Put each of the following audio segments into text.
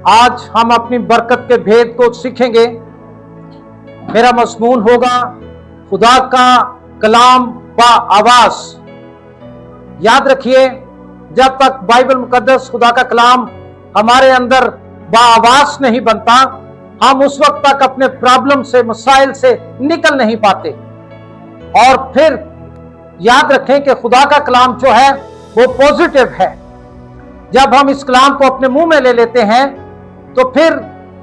आज हम अपनी बरकत के भेद को सीखेंगे। मेरा मज़मून होगा खुदा का कलाम बा आवाज। याद रखिए, जब तक बाइबल मुकद्दस खुदा का कलाम हमारे अंदर बा आवाज नहीं बनता, हम उस वक्त तक अपने प्रॉब्लम से, मसाइल से निकल नहीं पाते। और फिर याद रखें कि खुदा का कलाम जो है वो पॉजिटिव है। जब हम इस कलाम को अपने मुंह में ले लेते हैं तो फिर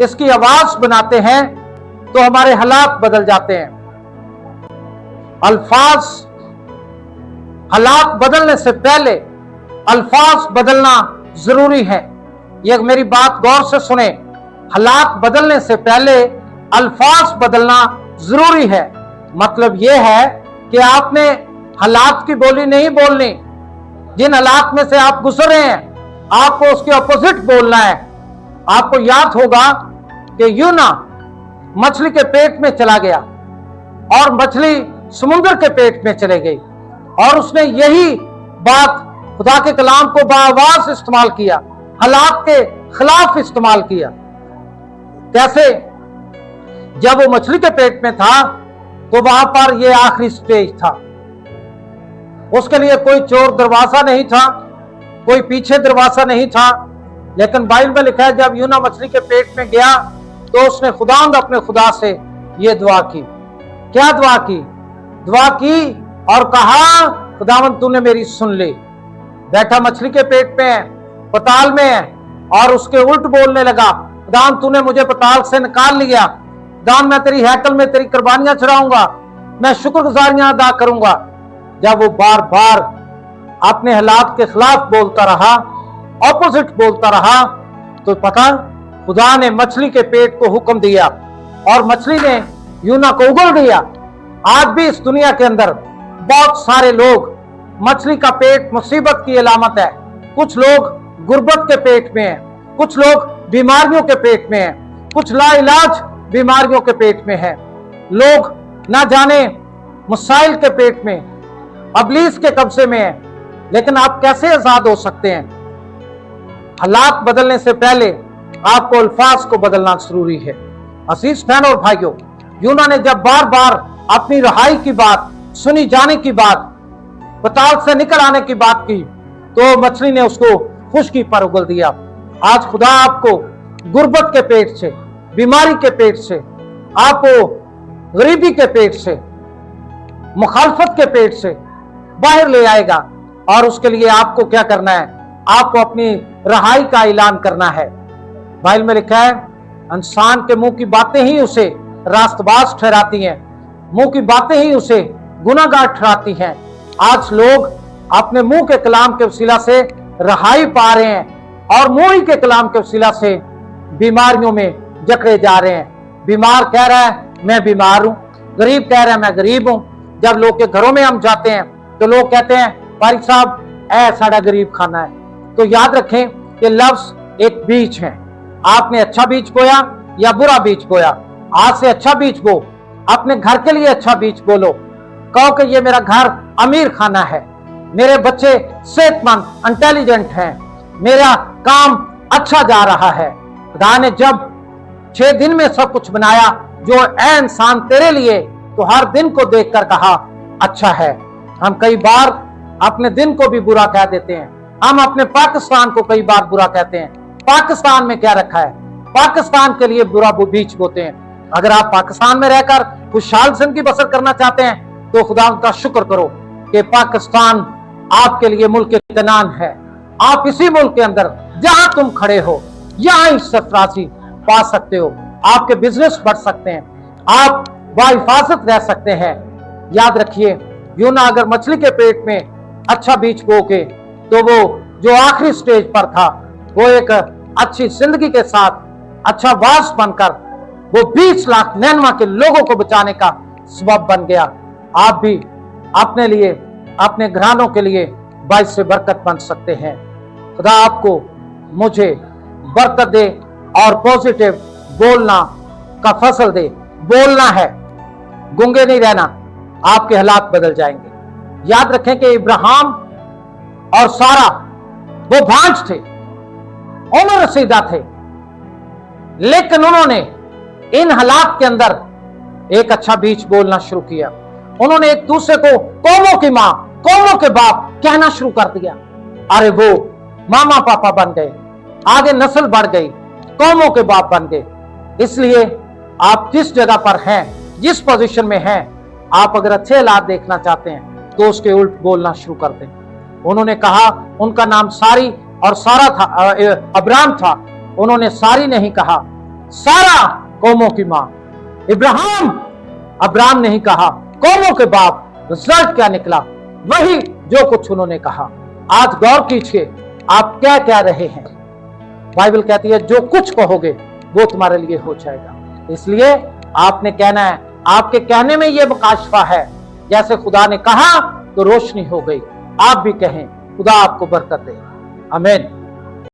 इसकी आवाज बनाते हैं तो हमारे हालात बदल जाते हैं। हालात बदलने से पहले अल्फाज बदलना जरूरी है। ये मेरी बात गौर से सुने। हालात बदलने से पहले अल्फाज बदलना जरूरी है। मतलब यह है कि आपने हालात की बोली नहीं बोलनी। जिन हालात में से आप गुजर रहे हैं, आपको उसके अपोजिट बोलना है। आपको याद होगा कि यूना मछली के पेट में चला गया और मछली समुद्र के पेट में चले गई, और उसने यही बात खुदा के कलाम को बाआवाज इस्तेमाल किया, हालात के खिलाफ इस्तेमाल किया। कैसे? जब वो मछली के पेट में था तो वहां पर ये आखिरी स्टेज था। उसके लिए कोई चोर दरवाजा नहीं था, कोई पीछे दरवाजा नहीं था। लेकिन बाइबल में लिखा है, जब यूना मछली के पेट में गया तो उसने खुदावंद अपने खुदा से ये दुआ की। क्या दुआ की? दुआ की और कहा, खुदावंद तूने मेरी सुन ली। बैठा मछली के पेट में है, पताल में है, और उसके उल्ट बोलने लगा, खुदावंद तूने मुझे पताल से निकाल लिया। खुदावंद मैं तेरी हैकल में तेरी कुर्बानियां चढ़ाऊंगा, मैं शुक्रगुजारियां अदा करूंगा। जब वो बार बार अपने हालात के खिलाफ बोलता रहा, ऑपोजिट बोलता रहा, तो पता खुदा ने मछली के पेट को हुक्म दिया और मछली ने यूना को उगल दिया। आज भी इस दुनिया के अंदर बहुत सारे लोग, मछली का पेट मुसीबत की अलामत है। कुछ लोग गुर्बत के पेट में हैं, कुछ लोग बीमारियों के पेट में हैं, कुछ लाइलाज बीमारियों के पेट में हैं, लोग ना जाने मसाइल के पेट में, अबलीस के कब्जे में है। लेकिन आप कैसे आजाद हो सकते हैं? हालात बदलने से पहले आपको अल्फाज को बदलना जरूरी है। अजीज बहन और भाइयों, यूना ने जब बार बार अपनी रिहाई की बात, सुनी जाने की बात, पताल से निकल आने की बात की, तो मछली ने उसको खुशकी पर उगल दिया। आज खुदा आपको गुर्बत के पेट से, बीमारी के पेट से, आपको गरीबी के पेट से, मुखालफत के पेट से बाहर ले आएगा। और उसके लिए आपको क्या करना है? आपको अपनी रिहाई का ऐलान करना है। बाइबल में लिखा है, इंसान के मुंह की बातें ही उसे रास्तबाज ठहराती हैं, मुंह की बातें ही उसे गुनाहगार ठहराती हैं। आज लोग अपने मुंह के कलाम के वसीला से रिहाई पा रहे हैं और मुंह के कलाम के वसीला से बीमारियों में जकड़े जा रहे हैं। बीमार कह रहा है मैं बीमार हूं, गरीब कह रहा है मैं गरीब हूं। जब लोग के घरों में हम जाते हैं तो लोग कहते हैं, भाई साहब ऐ साड़ा गरीब खाना है। तो याद रखें कि लफ्ज एक बीज है। आपने अच्छा बीज बोया या बुरा बीज बोया, आज से अच्छा बीज बो। अपने घर के लिए अच्छा बीज बोलो। कहो कि ये मेरा घर अमीर खाना है, मेरे बच्चे सेहतमंद इंटेलिजेंट हैं, मेरा काम अच्छा जा रहा है। खुदा ने जब 6 दिन में सब कुछ बनाया, जो ऐ इंसान तेरे लिए, तो हर दिन को देखकर कहा अच्छा है। हम कई बार अपने दिन को भी बुरा कह देते हैं। हम अपने पाकिस्तान को कई बार बुरा कहते हैं। पाकिस्तान में क्या रखा है? पाकिस्तान के लिए बुरा बीज बोते हैं। अगर आप पाकिस्तान में रहकर खुशहाल जिंदगी बसर करना चाहते हैं तो खुदा का शुक्र करो कि पाकिस्तान आपके लिए मुल्क इत्मीनान है। आप इसी मुल्क के अंदर जहां तुम खड़े हो, यहां ही सरफराजी पा सकते हो, आपके बिजनेस बढ़ सकते हैं, आप बाहिफाजत रह सकते हैं। याद रखिए, यूना अगर मछली के पेट में अच्छा बीज बो के, तो वो जो आखिरी स्टेज पर था, वो एक अच्छी जिंदगी के साथ अच्छा वास बनकर वो 20 लाख नैनवा के लोगों को बचाने का सबब बन गया। आप भी अपने लिए, अपने घरानों के लिए बाइस से बरकत बन सकते हैं। खुदा आपको, मुझे बरकत दे और पॉजिटिव बोलना का फसल दे। बोलना है, गूंगे नहीं रहना, आपके हालात बदल जाएंगे। याद रखें कि इब्राहिम और सारा वो भांज थे, उम्र रसीदा थे, लेकिन उन्होंने इन हालात के अंदर एक अच्छा बीच बोलना शुरू किया। उन्होंने एक दूसरे को कौमों की मां, कौमों के बाप कहना शुरू कर दिया। अरे वो मामा पापा बन गए, आगे नस्ल बढ़ गई, कौमों के बाप बन गए। इसलिए आप जिस जगह पर हैं, जिस पोजीशन में हैं, आप अगर अच्छे हालात देखना चाहते हैं तो उसके उल्ट बोलना शुरू कर दें। उन्होंने कहा, उनका नाम सारी और सारा था, अब्राम था। उन्होंने सारी नहीं कहा, सारा कौमों की मां। इब्राहिम, अब्राम नहीं कहा, कौमों के बाप। रिजल्ट क्या निकला? वही जो कुछ उन्होंने कहा। आज गौर कीजिए, आप क्या कह रहे हैं। बाइबल कहती है जो कुछ कहोगे वो तुम्हारे लिए हो जाएगा। इसलिए आपने कहना है, आपके कहने में यह मुकाशफा है। जैसे खुदा ने कहा तो रोशनी हो गई, आप भी कहें, खुदा आपको बरकत दे। आमीन।